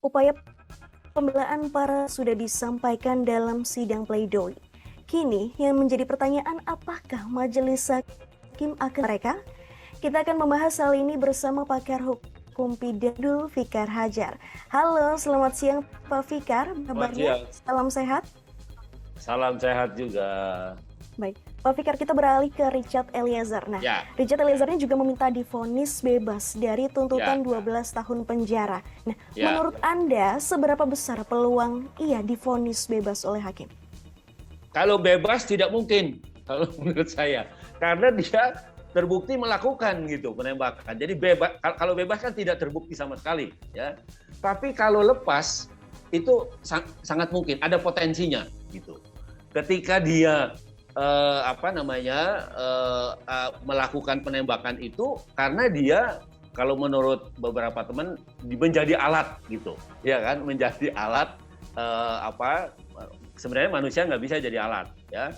Upaya pembelaan para sudah disampaikan dalam sidang pledoi. Kini yang menjadi pertanyaan apakah majelis hakim akan mereka? Kita akan membahas hal ini bersama pakar hukum pidana Fikar Hajar. Halo, selamat siang Pak Fikar. Selamat Kabarnya siang. salam sehat? Salam sehat juga. Baik, Pak Fikar, kita beralih ke Richard Eliezer. Nah, Ya, Richard Eliezer ini juga meminta divonis bebas dari tuntutan ya, 12 tahun penjara. Nah, ya. menurut Anda, seberapa besar peluang ia divonis bebas oleh hakim? Kalau bebas tidak mungkin, kalau menurut saya, karena dia terbukti melakukan gitu penembakan. Jadi bebas, kalau bebas kan tidak terbukti sama sekali, ya. Tapi kalau lepas itu sangat mungkin, ada potensinya gitu. Ketika dia melakukan penembakan itu karena dia kalau menurut beberapa teman menjadi alat gitu, ya kan, menjadi alat sebenarnya manusia nggak bisa jadi alat, ya.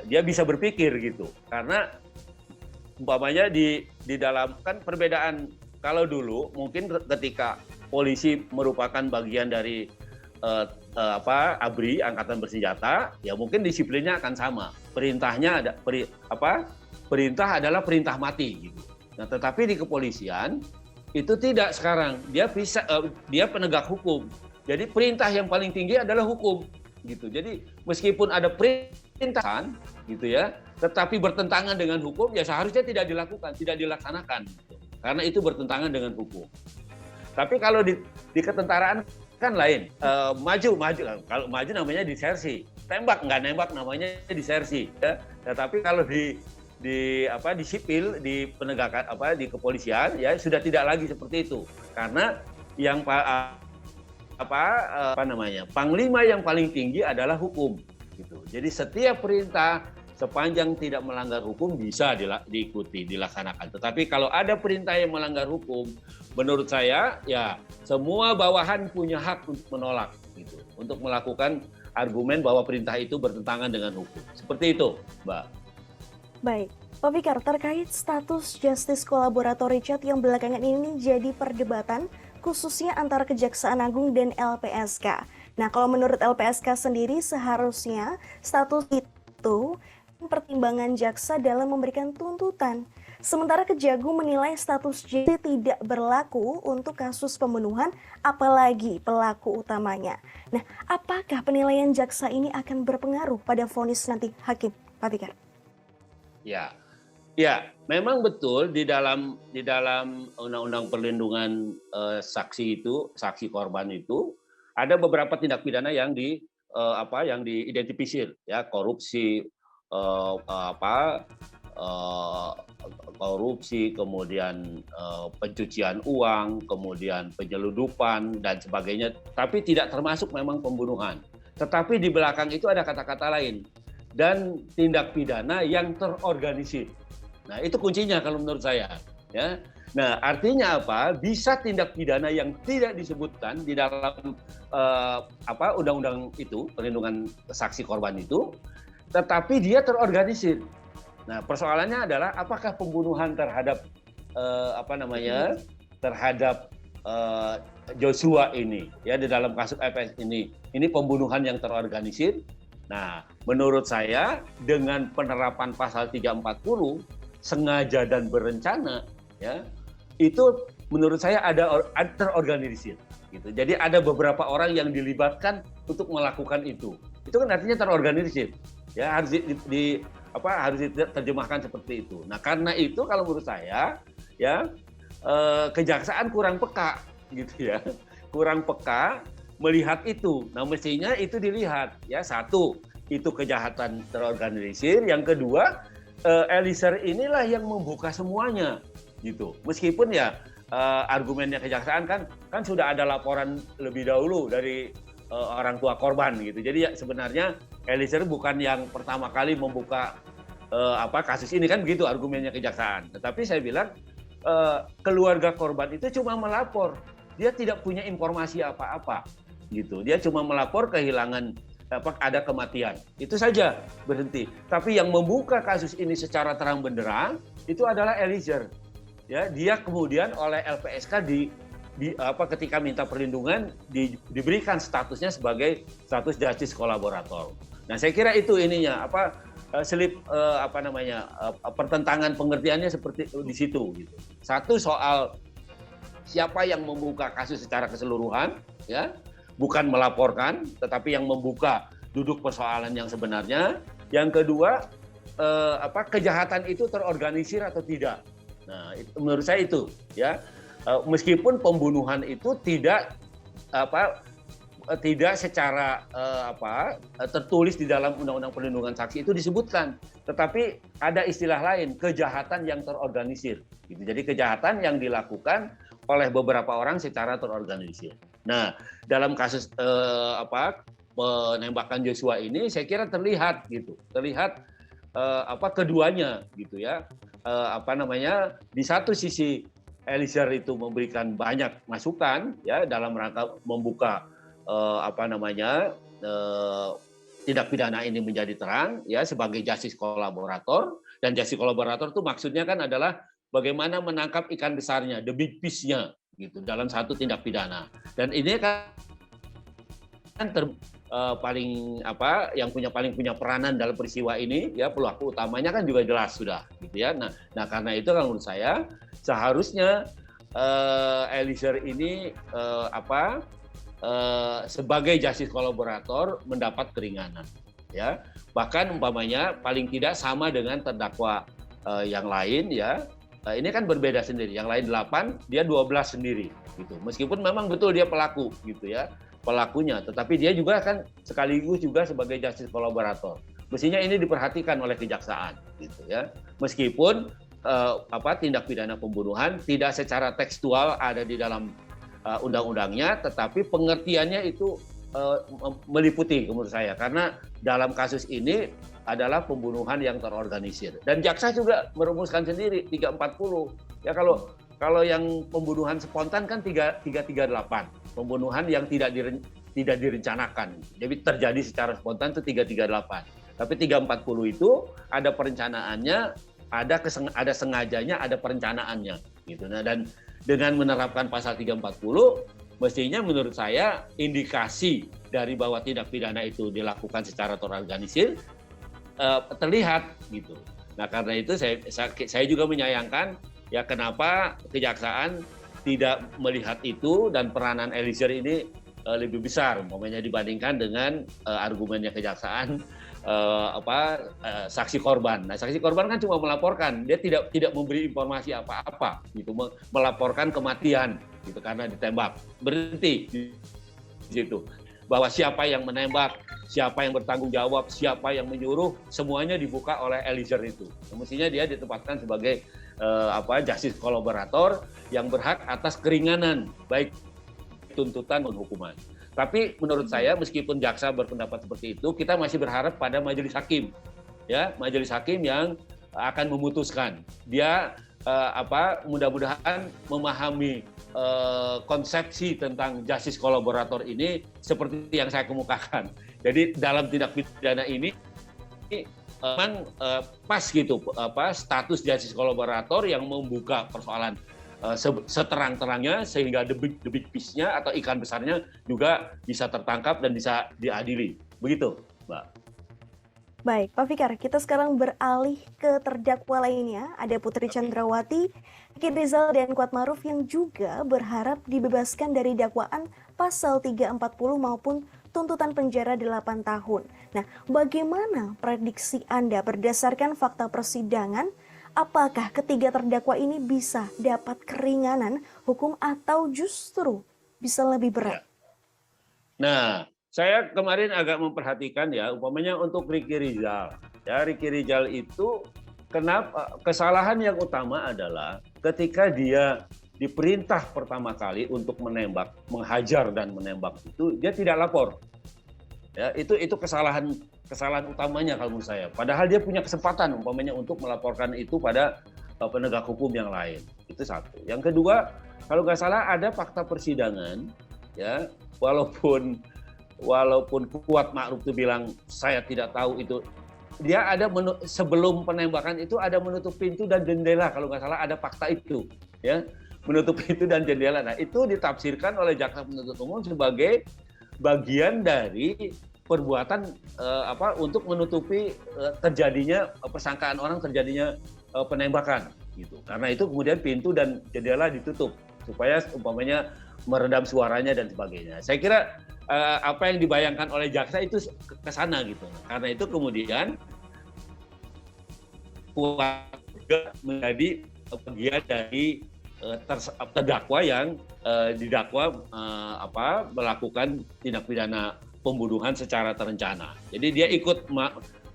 Dia bisa berpikir gitu, karena umpamanya di dalam kan perbedaan kalau dulu mungkin ketika polisi merupakan bagian dari ABRI, angkatan bersenjata, ya mungkin disiplinnya akan sama. Perintahnya perintah adalah perintah mati gitu. Nah, tetapi di kepolisian itu tidak sekarang. Dia penegak hukum. Jadi perintah yang paling tinggi adalah hukum gitu. Jadi meskipun ada perintahan gitu ya, tetapi bertentangan dengan hukum ya seharusnya tidak dilakukan, tidak dilaksanakan gitu. Karena itu bertentangan dengan hukum. Tapi kalau di ketentaraan kan lain, maju kalau maju namanya disersi, nggak nembak namanya disersi, ya. Tetapi kalau di sipil, di penegakan di kepolisian ya sudah tidak lagi seperti itu, karena yang panglima yang paling tinggi adalah hukum gitu. Jadi setiap perintah sepanjang tidak melanggar hukum bisa diikuti, dilaksanakan. Tetapi kalau ada perintah yang melanggar hukum, menurut saya ya semua bawahan punya hak untuk menolak gitu, untuk melakukan argumen bahwa perintah itu bertentangan dengan hukum. Seperti itu, Mbak. Baik, Pak Fikar, terkait status Justice Kolaborator Richard yang belakangan ini jadi perdebatan, khususnya antara Kejaksaan Agung dan LPSK. Nah, kalau menurut LPSK sendiri seharusnya status itu pertimbangan jaksa dalam memberikan tuntutan. Sementara Kejagung menilai status JT tidak berlaku untuk kasus pembunuhan, apalagi pelaku utamanya. Nah, apakah penilaian jaksa ini akan berpengaruh pada vonis nanti hakim, Pak Fikar? Ya, memang betul di dalam Undang-Undang Perlindungan saksi korban itu ada beberapa tindak pidana yang diidentifikasi, ya, korupsi, kemudian pencucian uang, kemudian penyeludupan dan sebagainya, tapi tidak termasuk memang pembunuhan. Tetapi di belakang itu ada kata-kata lain dan tindak pidana yang terorganisir. Nah, itu kuncinya kalau menurut saya, ya. Nah, artinya apa? Bisa tindak pidana yang tidak disebutkan di dalam undang-undang itu, perlindungan saksi korban itu, tetapi dia terorganisir. Nah, persoalannya adalah apakah pembunuhan terhadap terhadap Joshua ini, ya, di dalam kasus FS ini pembunuhan yang terorganisir. Nah, menurut saya dengan penerapan pasal 340 sengaja dan berencana, ya, itu menurut saya ada terorganisir gitu. Jadi ada beberapa orang yang dilibatkan untuk melakukan itu. Itu kan artinya terorganisir. Ya, harus harus diterjemahkan seperti itu. Nah, karena itu kalau menurut saya, ya, kejaksaan kurang peka gitu ya. Kurang peka melihat itu. Nah, mestinya itu dilihat, ya. Satu, itu kejahatan terorganisir. Yang kedua, Eliezer inilah yang membuka semuanya gitu. Meskipun ya argumennya kejaksaan kan sudah ada laporan lebih dahulu dari orang tua korban gitu. Jadi ya sebenarnya Eliezer bukan yang pertama kali membuka kasus ini, kan begitu argumennya kejaksaan. Tetapi saya bilang keluarga korban itu cuma melapor. Dia tidak punya informasi apa-apa gitu. Dia cuma melapor kehilangan ada kematian. Itu saja, berhenti. Tapi yang membuka kasus ini secara terang benderang itu adalah Eliezer. Ya, dia kemudian oleh LPSK ketika minta perlindungan diberikan statusnya sebagai status justice kolaborator. Nah, saya kira itu ininya pertentangan pengertiannya seperti di situ gitu. Satu soal siapa yang membuka kasus secara keseluruhan, ya, bukan melaporkan, tetapi yang membuka duduk persoalan yang sebenarnya. Yang kedua, kejahatan itu terorganisir atau tidak. Nah, menurut saya itu, ya, meskipun pembunuhan itu tidak secara tertulis di dalam Undang-Undang Perlindungan Saksi itu disebutkan, tetapi ada istilah lain, kejahatan yang terorganisir. Gitu. Jadi kejahatan yang dilakukan oleh beberapa orang secara terorganisir. Nah, dalam kasus penembakan Joshua ini, saya kira terlihat keduanya, gitu ya. Di satu sisi Eliezer itu memberikan banyak masukan, ya, dalam rangka membuka tindak pidana ini menjadi terang, ya, sebagai justice kolaborator. Dan justice kolaborator itu maksudnya kan adalah bagaimana menangkap ikan besarnya, the big fish-nya, gitu, dalam satu tindak pidana. Dan ini kan yang paling punya peranan dalam peristiwa ini, ya, pelaku utamanya kan juga jelas sudah, gitu ya. Nah karena itu kan menurut saya seharusnya Eliezer ini sebagai justice kolaborator mendapat keringanan, ya. Bahkan umpamanya paling tidak sama dengan terdakwa yang lain, ya. Ini kan berbeda sendiri. Yang lain 8, dia 12 sendiri, gitu. Meskipun memang betul dia pelaku, gitu ya, pelakunya, tetapi dia juga kan sekaligus juga sebagai justice kolaborator. Mestinya ini diperhatikan oleh kejaksaan, gitu ya. Meskipun tindak pidana pembunuhan tidak secara tekstual ada di dalam undang-undangnya, tetapi pengertiannya itu meliputi menurut saya, karena dalam kasus ini adalah pembunuhan yang terorganisir. Dan jaksa juga merumuskan sendiri 340. Ya, kalau yang pembunuhan spontan kan 338. Pembunuhan yang tidak direncanakan. Jadi terjadi secara spontan itu 338. Tapi 340 itu ada perencanaannya, ada sengajanya, ada perencanaannya, gitu. Nah, dan dengan menerapkan pasal 340, mestinya menurut saya indikasi dari bahwa tindak pidana itu dilakukan secara terorganisir terlihat, gitu. Nah, karena itu saya juga menyayangkan, ya, kenapa kejaksaan tidak melihat itu dan peranan Eliezer ini lebih besar, umpamanya dibandingkan dengan argumennya kejaksaan saksi korban. Nah, saksi korban kan cuma melaporkan, dia tidak memberi informasi apa-apa, gitu, melaporkan kematian, gitu, karena ditembak, berhenti di situ. Bahwa siapa yang menembak, siapa yang bertanggung jawab, siapa yang menyuruh, semuanya dibuka oleh Eliezer itu. Mestinya dia ditempatkan sebagai justice kolaborator yang berhak atas keringanan, baik tuntutan maupun hukuman. Tapi menurut saya, meskipun jaksa berpendapat seperti itu, kita masih berharap pada majelis hakim, ya, majelis hakim yang akan memutuskan. Dia mudah-mudahan memahami konsepsi tentang justice kolaborator ini seperti yang saya kemukakan. Jadi dalam tindak pidana ini memang pas gitu status justice kolaborator yang membuka persoalan seterang-terangnya sehingga the big fish-nya atau ikan besarnya juga bisa tertangkap dan bisa diadili. Begitu, Mbak. Baik, Pak Fikar, kita sekarang beralih ke terdakwa lainnya. Ada Putri Chandrawati, Ricky Rizal, dan Kuatmaruf yang juga berharap dibebaskan dari dakwaan pasal 340 maupun tuntutan penjara 8 tahun. Nah, bagaimana prediksi Anda berdasarkan fakta persidangan? Apakah ketiga terdakwa ini bisa dapat keringanan hukum atau justru bisa lebih berat? Nah, saya kemarin agak memperhatikan, ya, umpamanya untuk Ricky Rizal. Ya, Ricky Rizal itu kenapa kesalahan yang utama adalah ketika dia diperintah pertama kali untuk menembak, menghajar dan menembak itu dia tidak lapor. Ya, itu kesalahan utamanya kalau menurut saya. Padahal dia punya kesempatan umpamanya untuk melaporkan itu pada penegak hukum yang lain. Itu satu. Yang kedua, kalau nggak salah ada fakta persidangan, ya, walaupun Kuatmaruf itu bilang saya tidak tahu itu, dia ada sebelum penembakan itu ada menutup pintu dan jendela, kalau nggak salah ada fakta itu, ya, menutup pintu dan jendela. Nah, itu ditafsirkan oleh jaksa penuntut umum sebagai bagian dari perbuatan untuk menutupi terjadinya persangkaan orang terjadinya penembakan gitu. Karena itu kemudian pintu dan jendela ditutup supaya umpamanya meredam suaranya dan sebagainya. Saya kira apa yang dibayangkan oleh jaksa itu ke sana gitu. Karena itu kemudian kuat juga menjadi bagian dari terdakwa yang didakwa melakukan tindak pidana pembunuhan secara terencana. Jadi dia ikut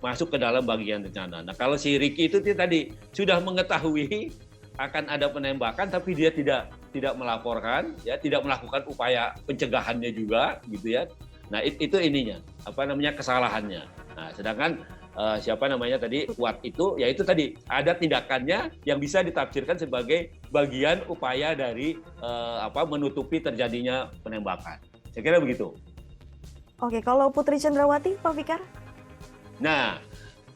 masuk ke dalam bagian rencana. Nah, kalau si Ricky itu tadi sudah mengetahui akan ada penembakan tapi dia tidak melaporkan, ya, tidak melakukan upaya pencegahannya juga gitu ya. Nah, itu ininya, kesalahannya. Nah, sedangkan Kuat itu, yaitu tadi ada tindakannya yang bisa ditafsirkan sebagai bagian upaya dari menutupi terjadinya penembakan. Saya kira begitu. Oke, kalau Putri Cendrawati, Pak Fikar? Nah,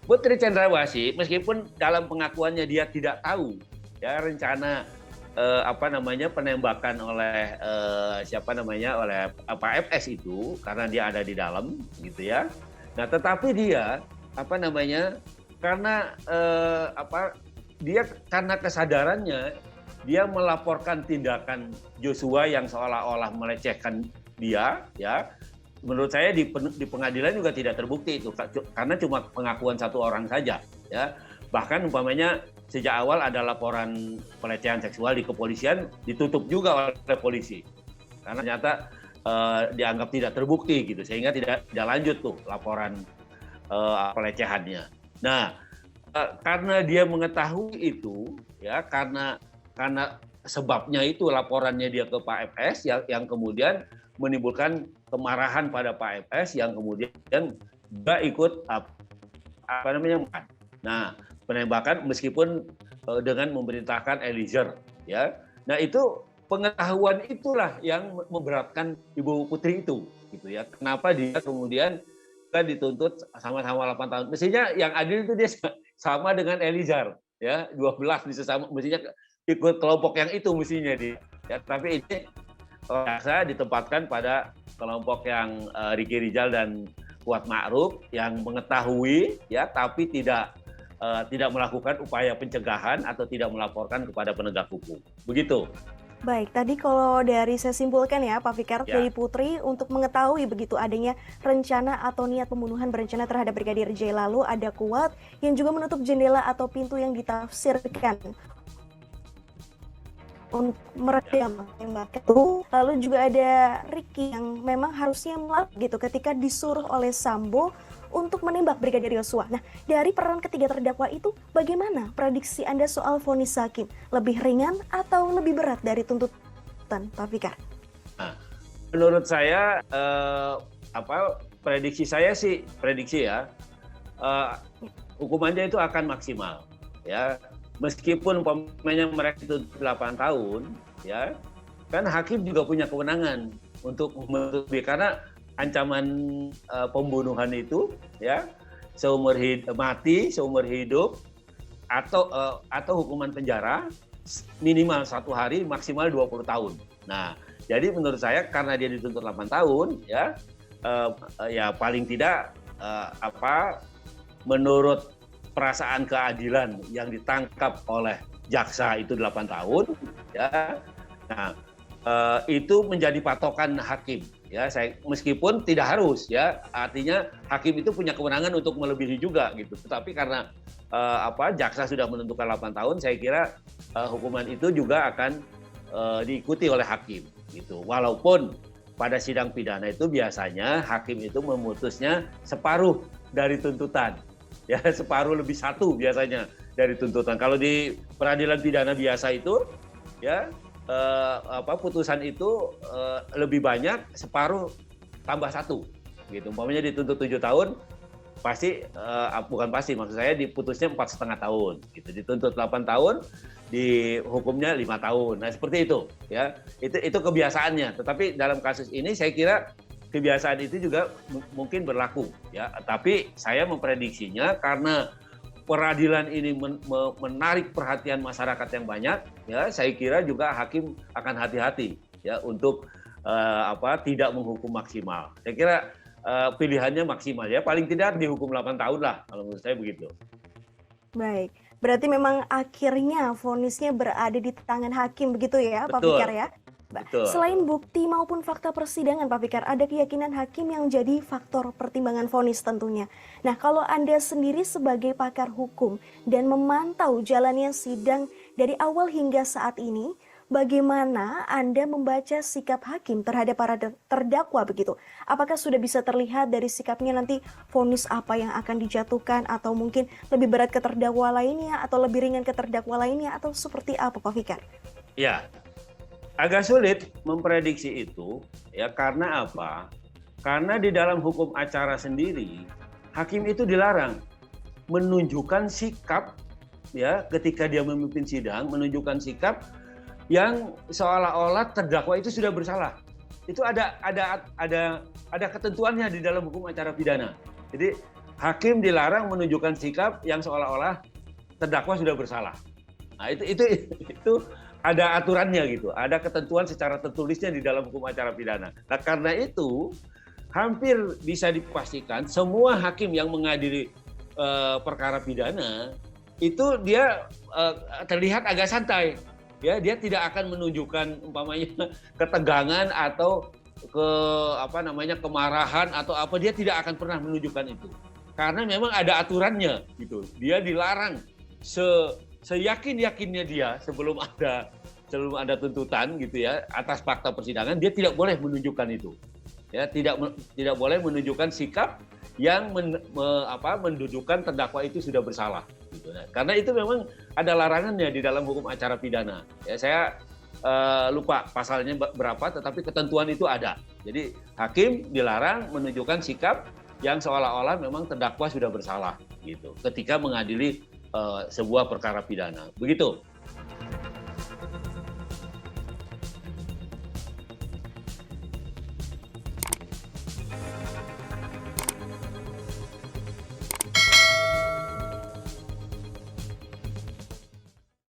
Putri Cendrawati meskipun dalam pengakuannya dia tidak tahu ya rencana penembakan oleh oleh Pak FS itu karena dia ada di dalam gitu ya. Nah, tetapi dia karena kesadarannya dia melaporkan tindakan Joshua yang seolah-olah melecehkan dia ya. Menurut saya di pengadilan juga tidak terbukti itu karena cuma pengakuan satu orang saja ya. Bahkan umpamanya sejak awal ada laporan pelecehan seksual di kepolisian ditutup juga oleh polisi karena ternyata dianggap tidak terbukti gitu sehingga tidak lanjut tuh laporan pelecehannya. Nah, karena dia mengetahui itu ya karena sebabnya itu laporannya dia ke Pak FS yang kemudian menimbulkan kemarahan pada Pak FS yang kemudian juga ikut Nah, penembakan meskipun dengan memerintahkan Eliezer ya. Nah, itu pengetahuan itulah yang memberatkan Ibu Putri itu gitu ya. Kenapa dia kemudian dituntut sama-sama 8 tahun. Mestinya yang adil itu dia sama dengan Eliezer ya, 12 bisa sama, mestinya ikut kelompok yang itu mestinya dia. Ya, tapi ini jaksa ditempatkan pada kelompok yang Ricky Rizal dan Kuat Ma'ruf yang mengetahui ya tapi tidak melakukan upaya pencegahan atau tidak melaporkan kepada penegak hukum. Begitu. Baik, tadi kalau dari saya simpulkan ya Pak Fikar, dari Putri untuk mengetahui begitu adanya rencana atau niat pembunuhan berencana terhadap Brigadir J, lalu ada Kuat yang juga menutup jendela atau pintu yang ditafsirkan untuk meredam tembak itu. Lalu juga ada Ricky yang memang harusnya melakukan gitu ketika disuruh oleh Sambo untuk menembak Brigadir Yosua. Nah, dari peran ketiga terdakwa itu, bagaimana prediksi Anda soal vonis hakim? Lebih ringan atau lebih berat dari tuntutan, Pak Fikar? Nah, menurut saya, prediksi ya, hukumannya itu akan maksimal, ya. Meskipun umpamanya mereka itu 8 tahun, ya, kan hakim juga punya kewenangan untuk menutupi karena ancaman pembunuhan itu ya mati seumur hidup atau hukuman penjara minimal 1 hari maksimal 20 tahun. Nah, jadi menurut saya karena dia dituntut 8 tahun ya paling tidak menurut perasaan keadilan yang ditangkap oleh jaksa itu 8 tahun ya. Nah, itu menjadi patokan hakim. Ya, meskipun tidak harus ya, artinya hakim itu punya kewenangan untuk melebihi juga gitu. Tetapi karena jaksa sudah menentukan 8 tahun, saya kira hukuman itu juga akan diikuti oleh hakim gitu. Walaupun pada sidang pidana itu biasanya hakim itu memutusnya separuh dari tuntutan. Ya, separuh lebih 1 biasanya dari tuntutan. Kalau di peradilan pidana biasa itu ya putusan itu lebih banyak separuh tambah 1 gitu. Umpamanya dituntut 7 tahun pasti maksud saya diputusnya 4,5 tahun gitu. Dituntut 8 tahun dihukumnya 5 tahun. Nah, seperti itu ya. Itu kebiasaannya. Tetapi dalam kasus ini saya kira kebiasaan itu juga mungkin berlaku ya. Tapi saya memprediksinya karena peradilan ini menarik perhatian masyarakat yang banyak, ya saya kira juga hakim akan hati-hati ya untuk tidak menghukum maksimal. Saya kira pilihannya maksimal ya, paling tidak dihukum 8 tahun lah kalau menurut saya begitu. Baik, berarti memang akhirnya vonisnya berada di tangan hakim begitu ya, Pak Betul, Fikar ya? betul. Selain bukti maupun fakta persidangan, Pak Fikar, ada keyakinan hakim yang jadi faktor pertimbangan vonis tentunya. Nah, kalau Anda sendiri sebagai pakar hukum dan memantau jalannya sidang dari awal hingga saat ini, bagaimana Anda membaca sikap hakim terhadap para terdakwa begitu? Apakah sudah bisa terlihat dari sikapnya nanti vonis apa yang akan dijatuhkan, atau mungkin lebih berat ke terdakwa lainnya atau lebih ringan ke terdakwa lainnya, atau seperti apa, Pak Fikar? Ya, agak sulit memprediksi itu, ya karena apa? Karena di dalam hukum acara sendiri, hakim itu dilarang menunjukkan sikap, ya ketika dia memimpin sidang, menunjukkan sikap yang seolah-olah terdakwa itu sudah bersalah. Itu ada ketentuannya di dalam hukum acara pidana. Jadi hakim dilarang menunjukkan sikap yang seolah-olah terdakwa sudah bersalah. Nah, itu ada aturannya gitu, ada ketentuan secara tertulisnya di dalam hukum acara pidana. Nah, karena itu hampir bisa dipastikan semua hakim yang mengadili perkara pidana itu dia terlihat agak santai. Ya, dia tidak akan menunjukkan umpamanya ketegangan atau kemarahan atau apa, dia tidak akan pernah menunjukkan itu. Karena memang ada aturannya gitu. Dia dilarang seyakin-yakinnya dia sebelum ada tuntutan gitu ya atas fakta persidangan, dia tidak boleh menunjukkan itu. Ya, tidak boleh menunjukkan sikap yang mendudukan terdakwa itu sudah bersalah gitu. Nah, karena itu memang ada larangannya di dalam hukum acara pidana. Ya, saya lupa pasalnya berapa, tetapi ketentuan itu ada. Jadi hakim dilarang menunjukkan sikap yang seolah-olah memang terdakwa sudah bersalah gitu ketika mengadili sebuah perkara pidana. Begitu.